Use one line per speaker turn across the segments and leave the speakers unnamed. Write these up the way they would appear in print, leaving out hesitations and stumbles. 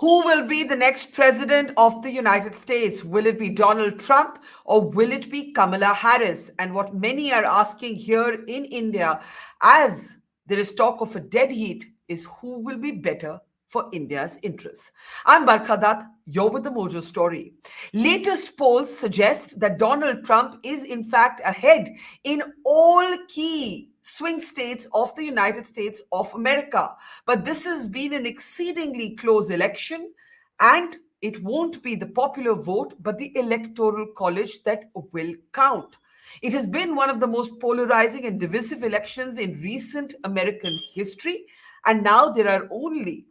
Who will be the next president of the United States? Will it be Donald Trump or will it be Kamala Harris? And what many are asking here in India, as there is talk of a dead heat, is who will be better for India's interests. I'm Barkha Dutt, you're with the Mojo Story. Latest polls suggest that Donald Trump is in fact ahead in all key swing states of the United States of America. But this has been an exceedingly close election, and it won't be the popular vote, but the electoral college that will count. It has been one of the most polarizing and divisive elections in recent American history, and now there are only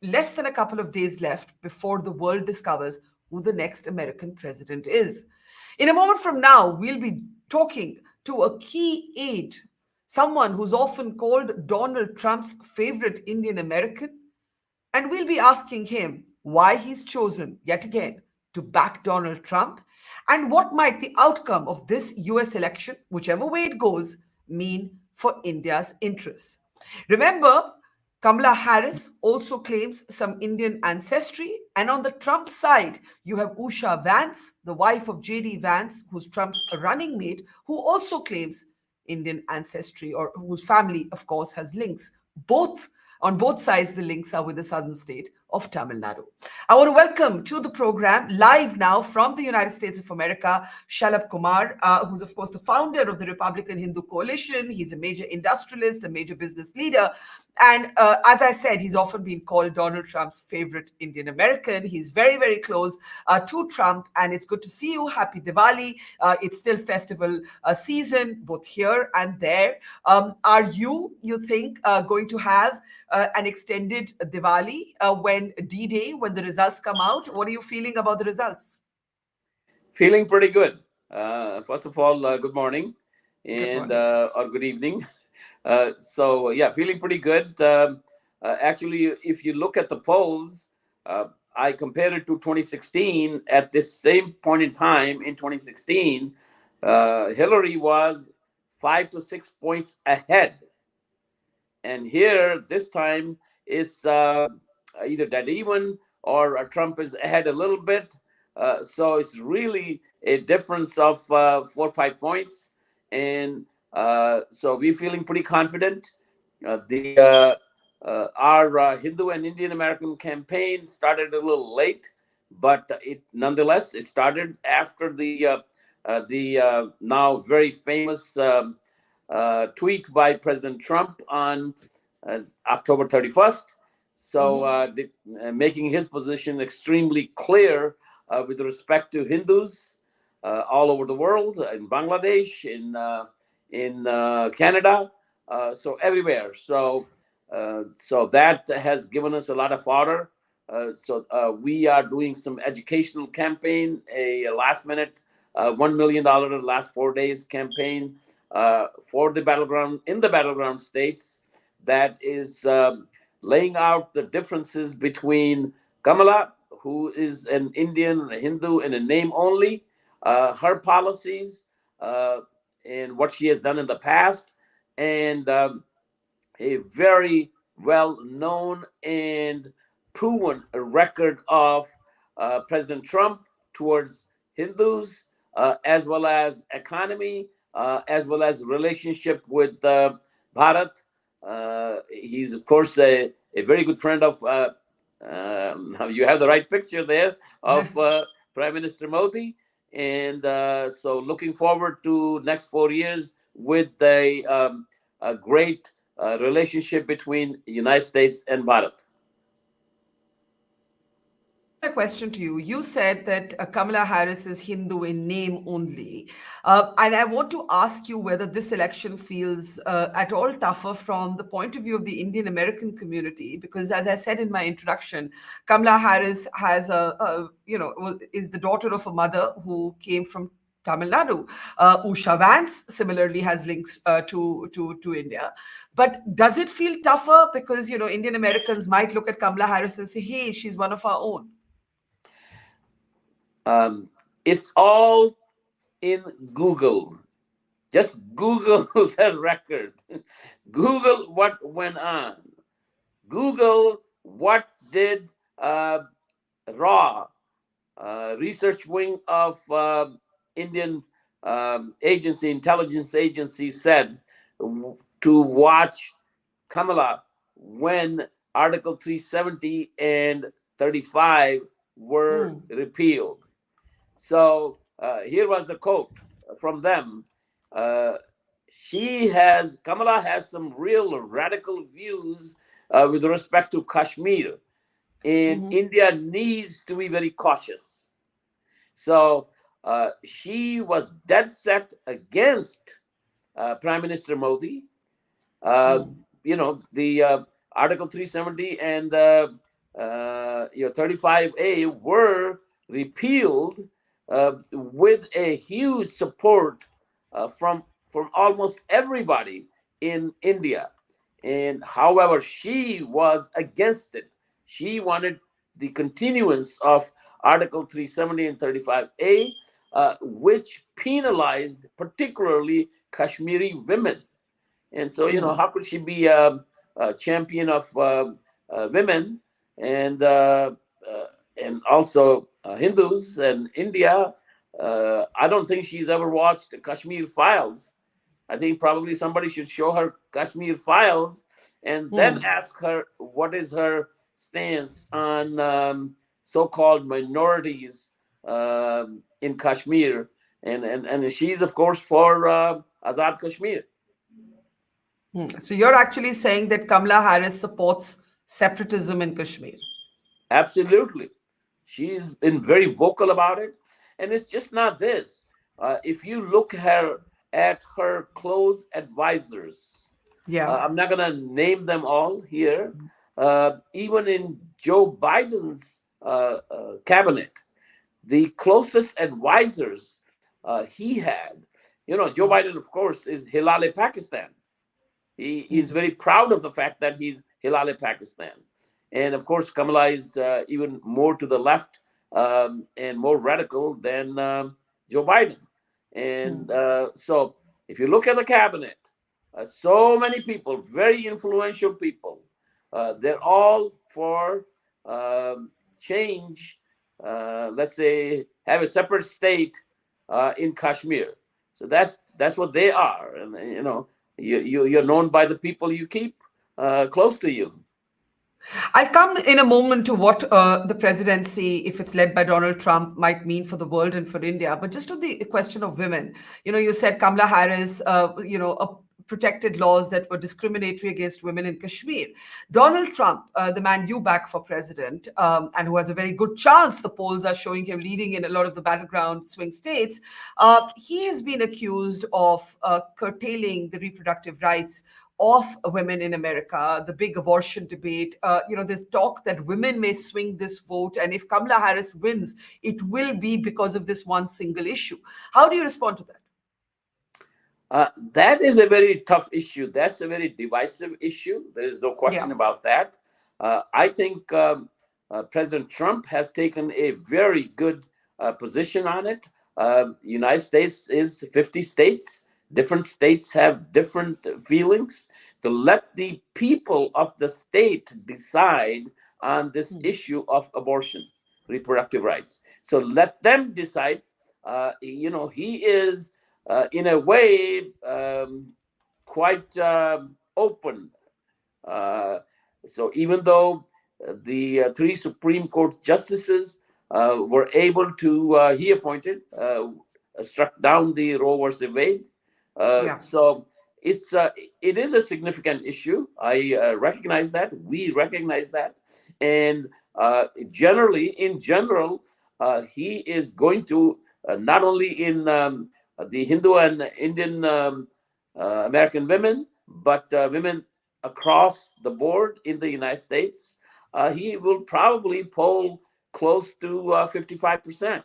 less than a couple of days left before the world discovers who the next American president is. In a moment from now, we'll be talking to a key aide, someone who's often called Donald Trump's favorite Indian American, and we'll be asking him why he's chosen yet again to back Donald Trump and what might the outcome of this US election, whichever way it goes, mean for India's interests. Remember, Kamala Harris also claims some Indian ancestry. And on the Trump side, you have Usha Vance, the wife of J.D. Vance, who's Trump's running mate, who also claims Indian ancestry, or whose family, of course, has links. On both sides, the links are with the southern state of Tamil Nadu. I want to welcome to the program, live now from the United States of America, Shalabh Kumar, who's, of course, the founder of the Republican Hindu Coalition. He's a major industrialist, a major business leader. And as I said, he's often been called Donald Trump's favorite Indian American. He's very, very close to Trump. And it's good to see you. Happy Diwali. It's still festival season, both here and there. Are you think, going to have an extended Diwali when D-Day, when the results come out? What are you feeling about the results?
Feeling pretty good. First of all, good morning and or good evening. So yeah, feeling pretty good. Actually, if you look at the polls, I compared it to 2016. At this same point in time in 2016, Hillary was 5 to 6 points ahead. And here, this time, it's either dead even or Trump is ahead a little bit. So it's really a difference of 4 or 5 points. And so we're feeling pretty confident. Our Hindu and Indian American campaign started a little late, but nonetheless, it started after the now very famous tweet by President Trump on October 31st. So making his position extremely clear with respect to Hindus all over the world, in Bangladesh, in Canada, so everywhere. So that has given us a lot of fodder. So we are doing some educational campaign, a last minute $1 million last 4 days campaign for the battleground states that is laying out the differences between Kamala, who is an Indian, a Hindu in a name only, her policies and what she has done in the past, and a very well-known and proven record of President Trump towards Hindus, as well as economy, as well as relationship with Bharat. He's, of course, a very good friend of, you have the right picture there, of Prime Minister Modi. And so looking forward to next 4 years with a great relationship between the United States and Bharat.
A question to you. You said that Kamala Harris is Hindu in name only. And I want to ask you whether this election feels at all tougher from the point of view of the Indian American community, because as I said in my introduction, Kamala Harris has is the daughter of a mother who came from Tamil Nadu. Usha Vance similarly has links to India. But does it feel tougher because, Indian Americans might look at Kamala Harris and say, hey, she's one of our own?
It's all in Google. Just Google the record. Google what went on. Google what did uh, raw research wing of Indian intelligence agency said to watch Kamala when Article 370 and 35 were
Hmm.
repealed. So here was the quote from them. Uh, Kamala has some real radical views with respect to Kashmir, and
Hmm.
India needs to be very cautious. So she was dead set against Prime Minister Modi. Uh,
Hmm.
the Article 370 and 35A were repealed with a huge support from almost everybody in India. And however, she was against it. She wanted the continuance of Article 370 and 35A, which penalized particularly Kashmiri women. And so,
Hmm.
how could she be a champion of women and also Hindus and India? I don't think she's ever watched Kashmir Files. I think probably somebody should show her Kashmir Files and then
Hmm.
ask her what is her stance on so-called minorities in Kashmir, and she's of course for Azad Kashmir.
Hmm. So you're actually saying that Kamala Harris supports separatism in Kashmir.
Absolutely. She's been very vocal about it. And it's just not this. If you look at her close advisors,
Yeah.
I'm not going to name them all here. Even in Joe Biden's cabinet, the closest advisors he had, Joe Biden, of course, is Hilal Pakistan. He is
Hmm.
very proud of the fact that he's Hilal Pakistan. And of course, Kamala is even more to the left and more radical than Joe Biden. And
Hmm.
so, if you look at the cabinet, so many people, very influential people, they're all for change. Let's say have a separate state in Kashmir. So that's what they are, and you're known by the people you keep close to you.
I'll come in a moment to what the presidency, if it's led by Donald Trump, might mean for the world and for India. But just on the question of women, you said Kamala Harris, protected laws that were discriminatory against women in Kashmir. Donald Trump, the man you back for president, and who has a very good chance, the polls are showing him leading in a lot of the battleground swing states, he has been accused of curtailing the reproductive rights of women in America, the big abortion debate. There's talk that women may swing this vote, and if Kamala Harris wins, it will be because of this one single issue. How do you respond to that?
That is a very tough issue. That's a very divisive issue. There is no question
Yeah.
about that. I think President Trump has taken a very good position on it. United States is 50 states. Different states have different feelings. So let the people of the state decide on this
Hmm.
issue of abortion, reproductive rights. So let them decide. He is in a way quite open. Uh, so even though the three Supreme Court justices were able to, he appointed, struck down the Roe versus Wade.
Yeah.
So it is a significant issue. I recognize that. We recognize that, and in general, he is going to not only in the Hindu and Indian American women, but women across the board in the United States, he will probably poll close to 55%.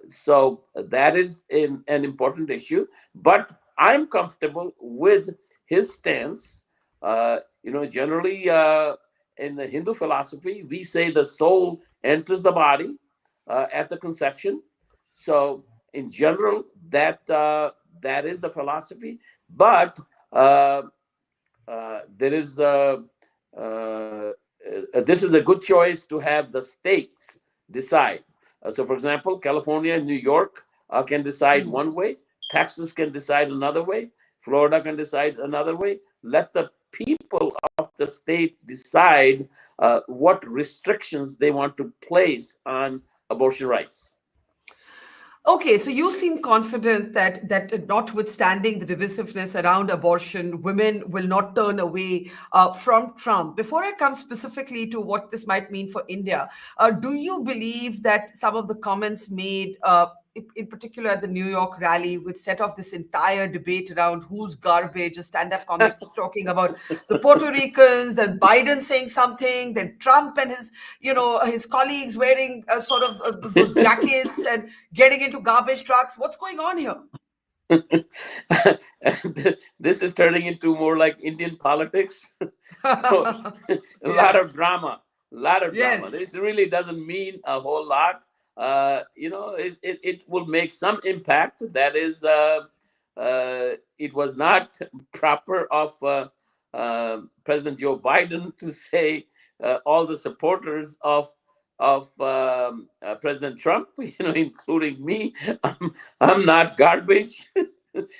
So that is an important issue. But I'm comfortable with his stance. Generally in the Hindu philosophy, we say the soul enters the body at the conception. So in general, that is the philosophy. But there is this is a good choice to have the states decide. So, for example, California and New York can decide
Hmm.
one way, Texas can decide another way, Florida can decide another way. Let the people of the state decide what restrictions they want to place on abortion rights.
Okay, so you seem confident that notwithstanding the divisiveness around abortion, women will not turn away from Trump. Before I come specifically to what this might mean for India, do you believe that some of the comments made, in particular at the New York rally, which set off this entire debate around who's garbage, a stand-up comic talking about the Puerto Ricans, then Biden saying something, then Trump and his colleagues wearing sort of those jackets and getting into garbage trucks. What's going on here?
This is turning into more like Indian politics. So a lot
Yeah.
of drama, a lot of drama.
Yes.
This really doesn't mean a whole lot. It will make some impact. That is, it was not proper of President Joe Biden to say all the supporters of President Trump, including me, I'm not garbage.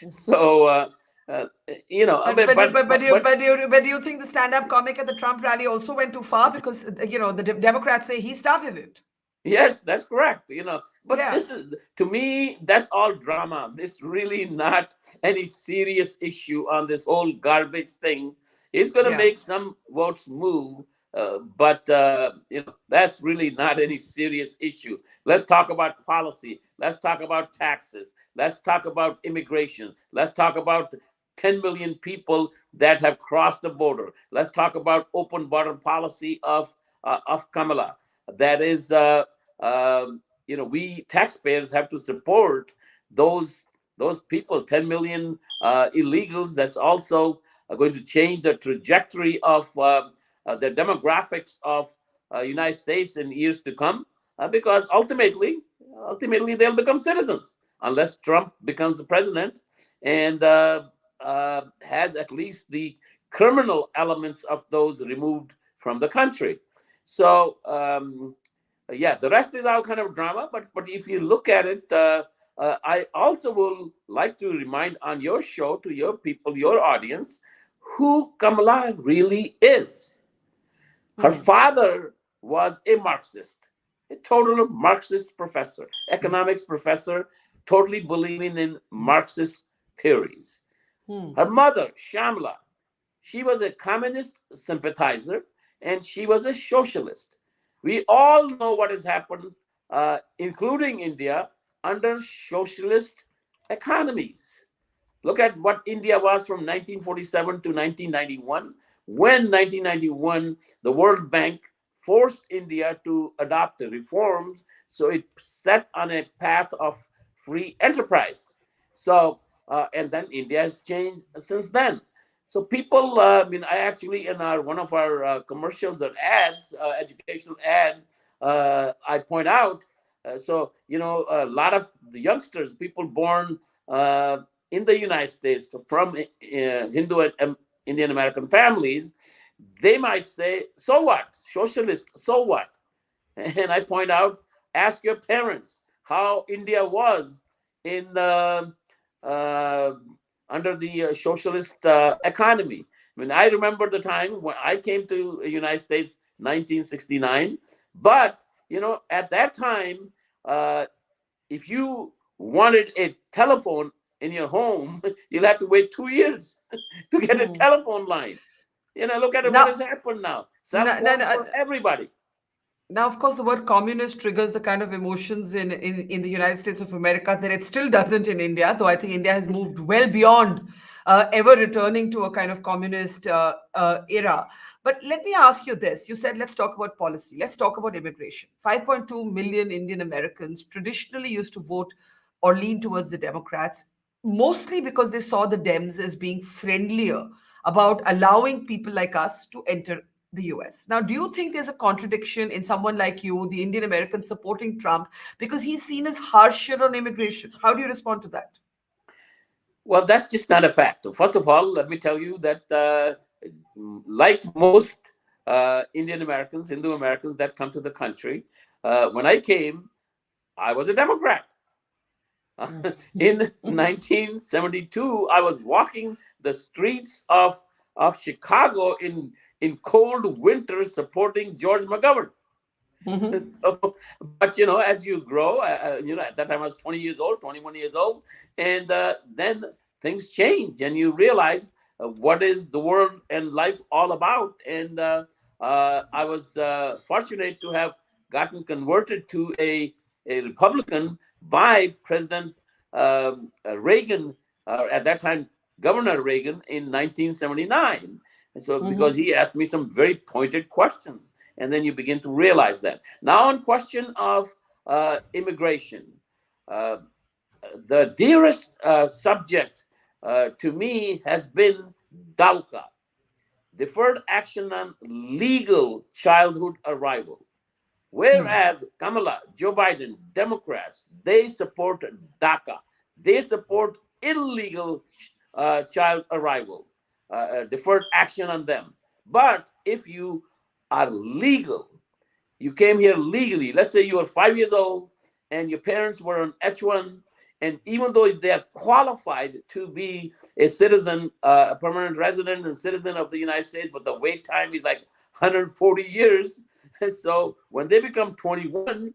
So uh, I
But
mean,
but you, but do you think the stand-up comic at the Trump rally also went too far because the Democrats say he started it?
yes, that's correct. But
Yeah.
this is, to me, that's all drama. This really not any serious issue on this whole garbage thing. It's going to
Yeah.
make some votes move, but that's really not any serious issue. Let's talk about policy. Let's talk about taxes. Let's talk about immigration. Let's talk about 10 million people that have crossed the border. Let's talk about open border policy of Kamala. That is. We taxpayers have to support those those people, 10 million illegals. That's also going to change the trajectory of the demographics of United States in years to come, because ultimately they'll become citizens unless Trump becomes the president and has at least the criminal elements of those removed from the country. So yeah, the rest is all kind of drama. But if you look at it, I also will like to remind on your show to your people, your audience, who Kamala really is. Her
Hmm.
father was a Marxist, a total Marxist professor, economics professor, totally believing in Marxist theories.
Hmm.
Her mother, Shamla, she was a communist sympathizer and she was a socialist. We all know what has happened, including India, under socialist economies. Look at what India was from 1947 to 1991. When 1991, the World Bank forced India to adopt the reforms, so it set on a path of free enterprise. So, and then India has changed since then. So people, I actually in our one of our commercials or ads, educational ad, I point out. A lot of the youngsters, people born in the United States from Hindu and Indian American families, they might say, "So what? Socialist? So what?" And I point out, ask your parents how India was in uh, under the socialist economy. I mean, I remember the time when I came to the United States, 1969. But at that time, uh, if you wanted a telephone in your home, you'll have to wait 2 years to get a
Hmm.
telephone line. Look at what has
Now,
happened now. Cell
no, no,
phone
no,
for everybody.
now, of course, the word communist triggers the kind of emotions in the United States of America that it still doesn't in India, though I think India has moved well beyond ever returning to a kind of communist era. But let me ask you this. You said, let's talk about policy. Let's talk about immigration. 5.2 million Indian Americans traditionally used to vote or lean towards the Democrats, mostly because they saw the Dems as being friendlier about allowing people like us to enter the US. Now, do you think there's a contradiction in someone like you, the Indian American, supporting Trump because he's seen as harsher on immigration? How do you respond to that?
Well, that's just not a fact. So first of all, let me tell you that, like most Indian Americans, Hindu Americans that come to the country. When I came, I was a Democrat. In 1972, I was walking the streets of Chicago in cold winter supporting George McGovern.
Mhm.
So, but as you grow, at that time I was 20 years old, 21 years old, and then things change, and you realize what is the world and life all about. And I was fortunate to have gotten converted to a Republican by President Reagan, at that time Governor Reagan, in 1979. And so, because
Mhm.
he asked me some very pointed questions, and then you begin to realize that. Now, on question of immigration, uh, the dearest subject to me has been DALCA, Deferred Action on Legal Childhood Arrival.
Hmm.
Whereas Kamala, Joe Biden, Democrats, they support DACA. They support illegal child arrival, deferred action on them. But if you are legal, you came here legally. Let's say you were 5 years old and your parents were on H1, and even though they are qualified to be a citizen, a permanent resident and citizen of the United States, but the wait time is like 140 years. So when they become 21,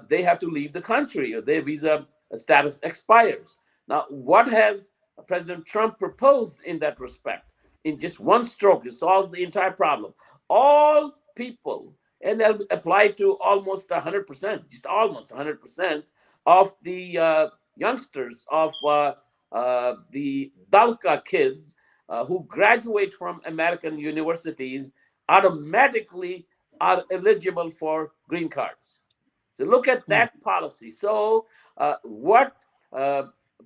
they have to leave the country, or their visa status expires. Now, what has President Trump proposed in that respect? In just one stroke, it solves the entire problem. All people, and they'll apply to almost 100%, just almost 100% of the youngsters of the DALCA kids who graduate from American universities automatically are eligible for green cards. So look at
Hmm.
that policy. So what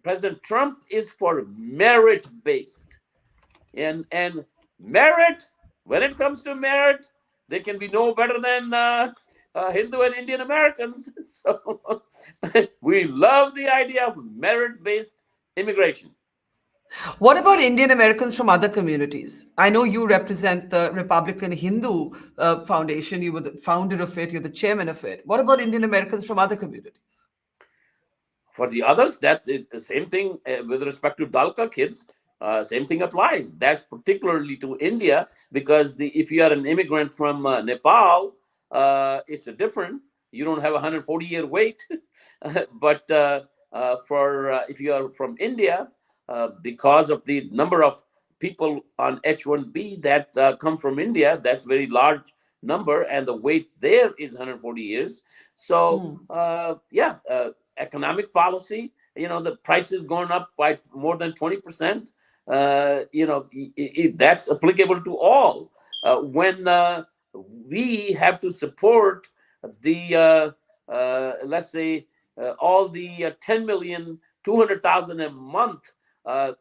President Trump is for merit based, and merit, when it comes to merit, they can be no better than Hindu and Indian Americans. So we love the idea of merit based immigration.
What about Indian Americans from other communities? I know you represent the Republican Hindu Foundation. You were the founder of it, you're the chairman of it. What about Indian Americans from other communities?
For the others, that is the same thing with respect to Dalka kids. Same thing applies. That's particularly to India, because if you are an immigrant from Nepal, it's a different. You don't have a 140-year wait. But for if you are from India, because of the number of people on H1B that come from India, that's very large number, and the wait there is 140 years. So
Hmm.
yeah, economic policy, the price is going up by more than 20%. That's applicable to all. When we have to support the let's say all the 10 million 200,000 a month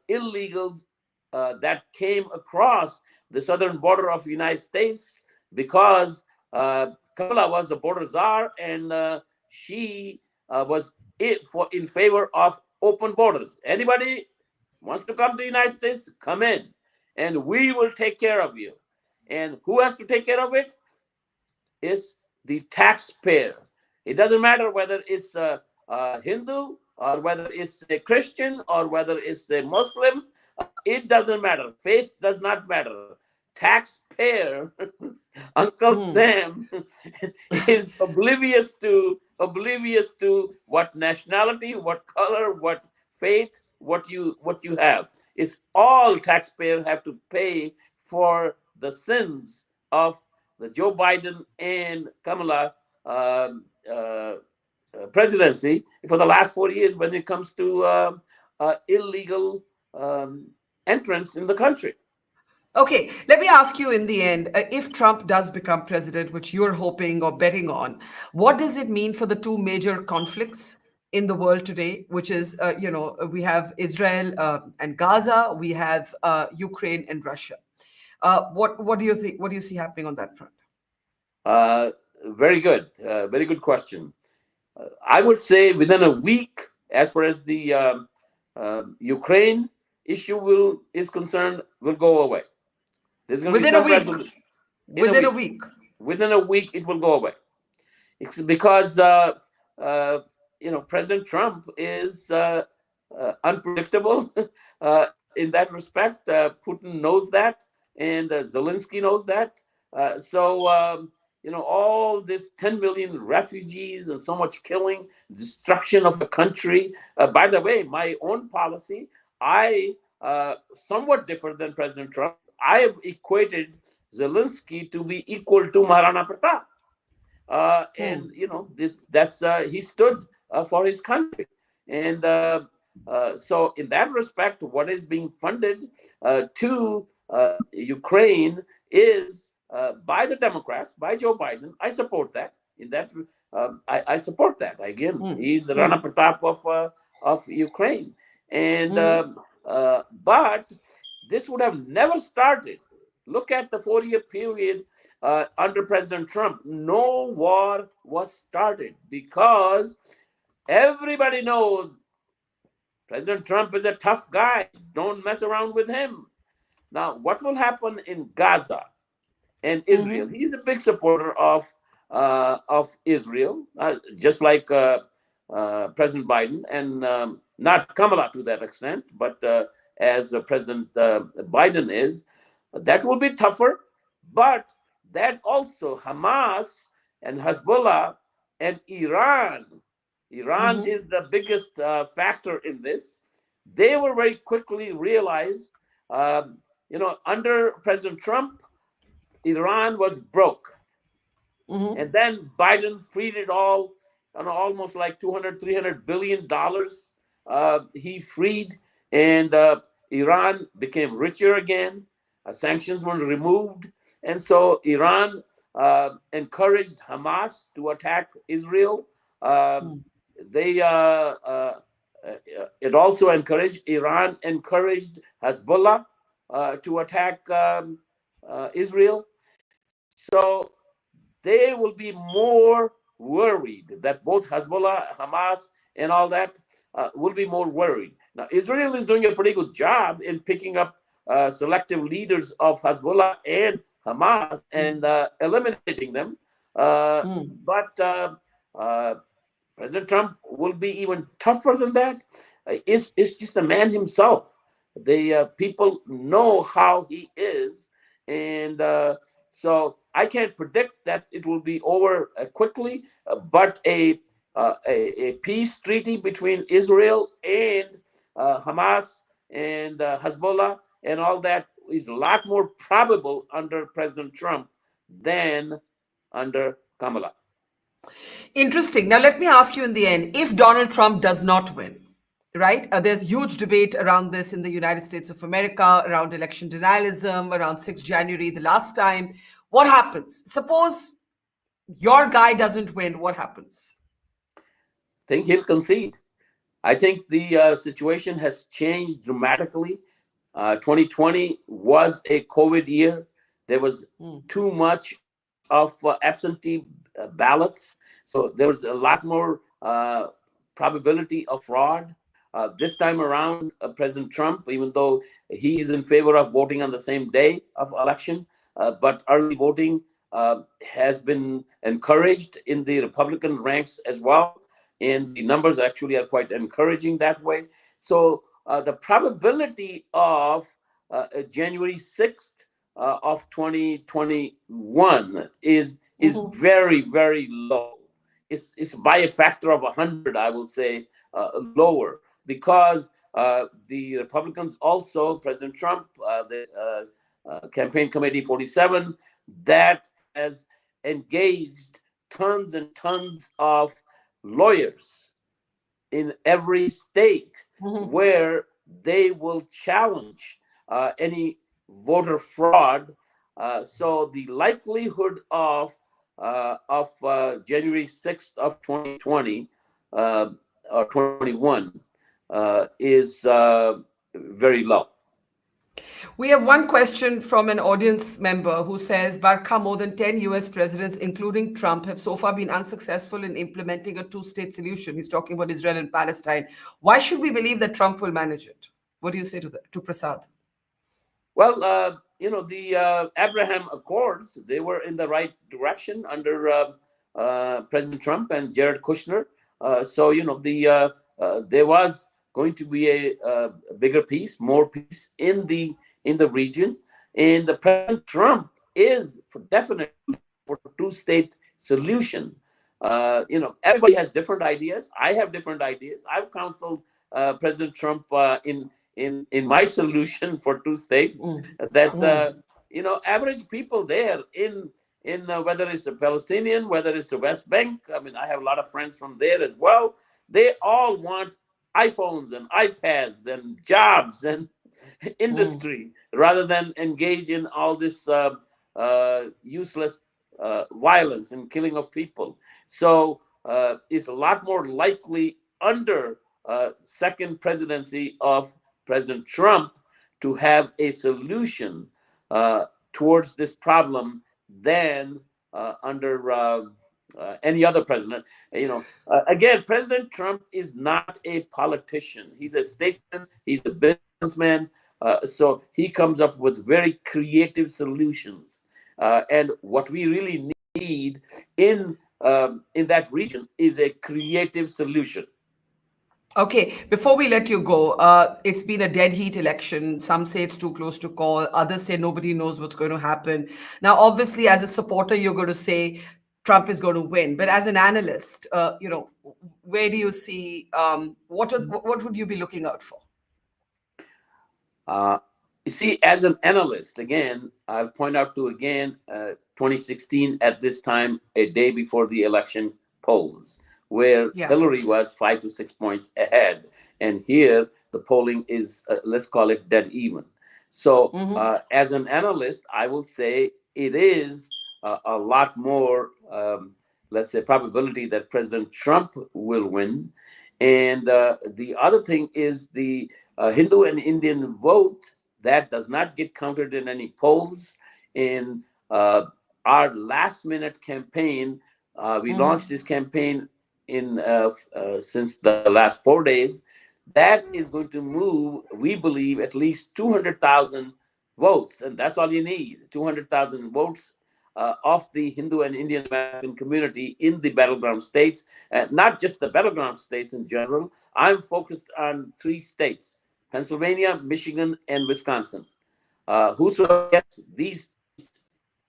illegals that came across the southern border of the United States, because Kamala was the border czar, and she was in favor of open borders. Anybody wants to come to the United States, come in, and we will take care of you. And who has to take care of it? Is the taxpayer. It doesn't matter whether it's a Hindu, or whether it's a Christian, or whether it's a Muslim. It doesn't matter. Faith does not matter. Taxpayer, Uncle
Hmm.
Sam, is oblivious to what nationality, what color, what faith, what you have. It's all taxpayers have to pay for the sins of the Joe Biden and Kamala presidency for the last 4 years when it comes to illegal entrance in the country.
Okay, let me ask you in the end, if Trump does become president, which you're hoping or betting on, what does it mean for the two major conflicts in the world today, which is, we have Israel and Gaza, we have Ukraine and Russia. What do you think? What do you see happening on that front?
Uh, very good question. I would say within a week, as far as the Ukraine issue is concerned, will go away. There's going to be
Within a
some
week.
resolution. In a
Within a
week.
week.
Within a week, it will go away. It's because uh, President Trump is unpredictable in that respect. Putin knows that, and Zelensky knows that. All this 10 million refugees and so much killing, destruction of a country. By the way, my own policy, I somewhat different than President Trump. I have equated Zelensky to be equal to Maharana Pratap. And that's he stood for his country, and so in that respect, what is being funded to Ukraine is by the Democrats, by Joe Biden. I support that. In that, I support that. Again, he's the Rana Pratap of Ukraine, and but this would have never started. Look at the 4-year period under President Trump. No war was started because everybody knows President Trump is a tough guy. Don't mess around with him. Now, what will happen in Gaza and Israel? He's a big supporter of Israel, just like President Biden, and not Kamala to that extent, but as President Biden is. That will be tougher, but that also Hamas and Hezbollah and Iran. Iran is the biggest factor in this. They will very quickly realize, under President Trump, Iran was broke. And then Biden freed it all, almost like $200-300 billion. He freed, and Iran became richer again. Sanctions were removed, and so Iran encouraged Hamas to attack Israel. It also encouraged Iran encouraged Hezbollah to attack Israel. So they will be more worried that both Hezbollah, Hamas, and all that will be more worried. Now, Israel is doing a pretty good job in picking up selective leaders of Hezbollah and Hamas and eliminating them. But President Trump will be even tougher than that. It's just the man himself. The people know how he is. And so I can't predict that it will be over quickly, but a peace treaty between Israel and Hamas and Hezbollah and all that is a lot more probable under President Trump than under Kamala.
Interesting. Now, let me ask you in the end, if Donald Trump does not win, right? There's huge debate around this in the United States of America, around election denialism, around 6th January, the last time. What happens? Suppose your guy doesn't win, what happens?
I think he'll concede. I think the situation has changed dramatically. 2020 was a COVID year. There was too much of absentee ballots. So there was a lot more probability of fraud. This time around, President Trump, even though he is in favor of voting on the same day of election, but early voting has been encouraged in the Republican ranks as well. And the numbers actually are quite encouraging that way. So the probability of January 6th of 2021 is very, very low. It's by a factor of 100, I will say, lower, because the Republicans also, President Trump, the Campaign Committee 47, that has engaged tons and tons of lawyers in every state where they will challenge any voter fraud. So the likelihood of January 6th of 2020 or 21 is very low.
We have one question from an audience member who says, Barkha, more than 10 US presidents, including Trump, have so far been unsuccessful in implementing a two-state solution. He's talking about Israel and Palestine. Why should we believe that Trump will manage it? What do you say to that, to Prasad?
Well, the Abraham Accords, they were in the right direction under President Trump and Jared Kushner. There was going to be a bigger peace, more peace in the region, and the President Trump is definitely for two-state solution. Everybody has different ideas. I have different ideas. I've counseled President Trump in my solution for two states that average people there in whether it's a Palestinian, whether it's the West Bank. I mean, I have a lot of friends from there as well. They all want iPhones and iPads and jobs and industry rather than engage in all this useless violence and killing of people. So it's a lot more likely under second presidency of President Trump to have a solution towards this problem than under any other president. Again, President Trump is not a politician. He's a statesman. He's a businessman. So he comes up with very creative solutions. And what we really need in that region is a creative solution.
Okay, before we let you go, it's been a dead heat election. Some say it's too close to call. Others say nobody knows what's going to happen. Now, obviously, as a supporter, you're going to say Trump is going to win. But as an analyst, where do you see, what would you be looking out for?
You see, as an analyst, again, I'll point out 2016 at this time, a day before the election polls, where Hillary was 5 to 6 points ahead. And here the polling is, let's call it dead even. So as an analyst, I will say it is a lot more, let's say, probability that President Trump will win. And the other thing is the Hindu and Indian vote that does not get counted in any polls. In our last minute campaign, we launched this campaign since the last 4 days. That is going to move, we believe, at least 200,000 votes. And that's all you need, 200,000 votes of the Hindu and Indian American community in the battleground states, not just the battleground states in general. I'm focused on 3 states, Pennsylvania, Michigan, and Wisconsin. Whosoever gets these states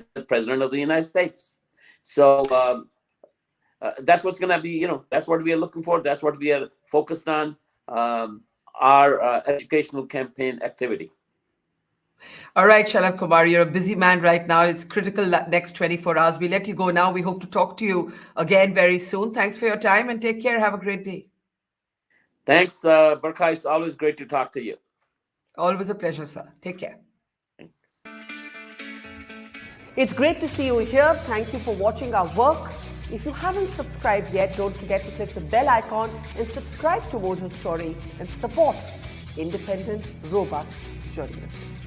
is the President of the United States. So that's what's going to be, that's what we are looking for. That's what we are focused on, our educational campaign activity.
All right, Shalabh Kumar, you're a busy man right now. It's critical next 24 hours. We let you go now. We hope to talk to you again very soon. Thanks for your time and take care. Have a great day.
Thanks, Barkha. It's always great to talk to you.
Always a pleasure, sir. Take care.
Thanks.
It's great to see you here. Thank you for watching our work. If you haven't subscribed yet, don't forget to click the bell icon and subscribe to Mojo Story and support independent, robust journalism.